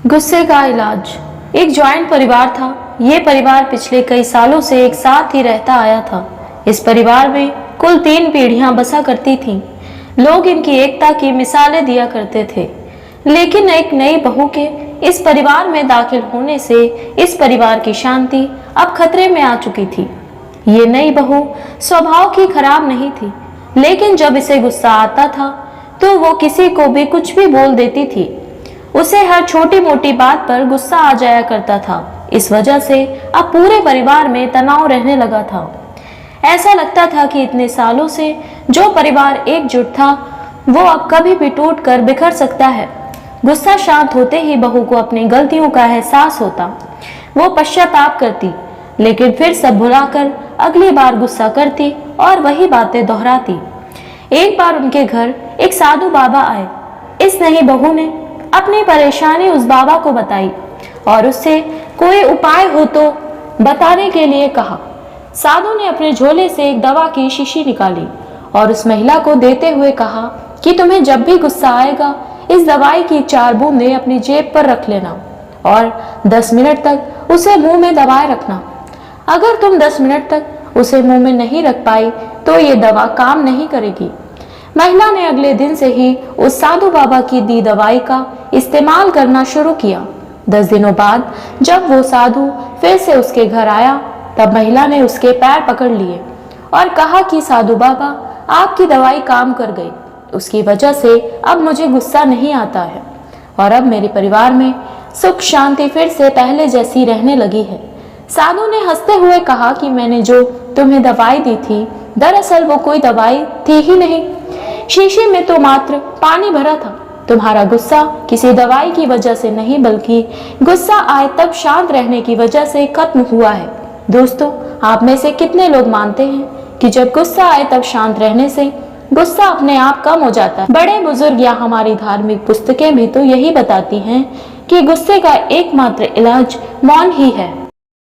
गुस्से का इलाज। एक जॉइंट परिवार था। ये परिवार पिछले कई सालों से एक साथ ही रहता आया था। इस परिवार में कुल 3 पीढ़ियां बसा करती थीं। लोग इनकी एकता की मिसालें दिया करते थे। लेकिन एक नई बहू के इस परिवार में दाखिल होने से इस परिवार की शांति अब खतरे में आ चुकी थी। ये नई बहू स्वभाव की खराब नहीं थी, लेकिन जब इसे गुस्सा आता था तो वो किसी को भी कुछ भी बोल देती थी। उसे हर छोटी मोटी बात पर गुस्सा आ जाया करता था। इस वजह से अब पूरे परिवार में तनाव रहने लगा था। ऐसा लगता था कि इतने सालों से जो परिवार एकजुट था वो अब कभी भी टूट कर बिखर सकता है। गुस्सा शांत होते ही बहू को अपनी गलतियों का एहसास होता। वो पश्चाताप करती, लेकिन फिर सब भुलाकर अगली बार गुस्सा करती और वही बातें दोहराती। एक बार उनके घर एक साधु बाबा आए। इस नई बहू ने अपनी परेशानी उस बाबा को बताई और उससे कोई उपाय हो तो बताने के लिए कहा। साधु ने अपने झोले से एक दवा की शीशी निकाली और उस महिला को देते हुए कहा कि तुम्हें जब भी गुस्सा आएगा इस दवाई की 4 बूंदें अपनी जेब पर रख लेना और 10 मिनट तक उसे मुंह में दबाए रखना। अगर तुम 10 मिनट तक उसे मुंह में नहीं रख पाई तो ये दवा काम नहीं करेगी। महिला ने अगले दिन से ही उस साधु बाबा की दी दवाई का इस्तेमाल करना शुरू किया। 10 दिनों बाद जब वो साधु फिर से उसके घर आया तब महिला ने उसके पैर पकड़ लिए और कहा कि साधु बाबा, आपकी दवाई काम कर गई। उसकी वजह से अब मुझे गुस्सा नहीं आता है और अब मेरे परिवार में सुख शांति फिर से पहले जैसी रहने लगी है। साधु ने हंसते हुए कहा कि मैंने जो तुम्हें दवाई दी थी दरअसल वो कोई दवाई थी ही नहीं। शीशे में तो मात्र पानी भरा था। तुम्हारा गुस्सा किसी दवाई की वजह से नहीं बल्कि गुस्सा आए तब शांत रहने की वजह से खत्म हुआ है। दोस्तों, आप में से कितने लोग मानते हैं कि जब गुस्सा आए तब शांत रहने से गुस्सा अपने आप कम हो जाता है? बड़े बुजुर्ग या हमारी धार्मिक पुस्तकें भी तो यही बताती हैं कि गुस्से का एकमात्र इलाज मौन ही है।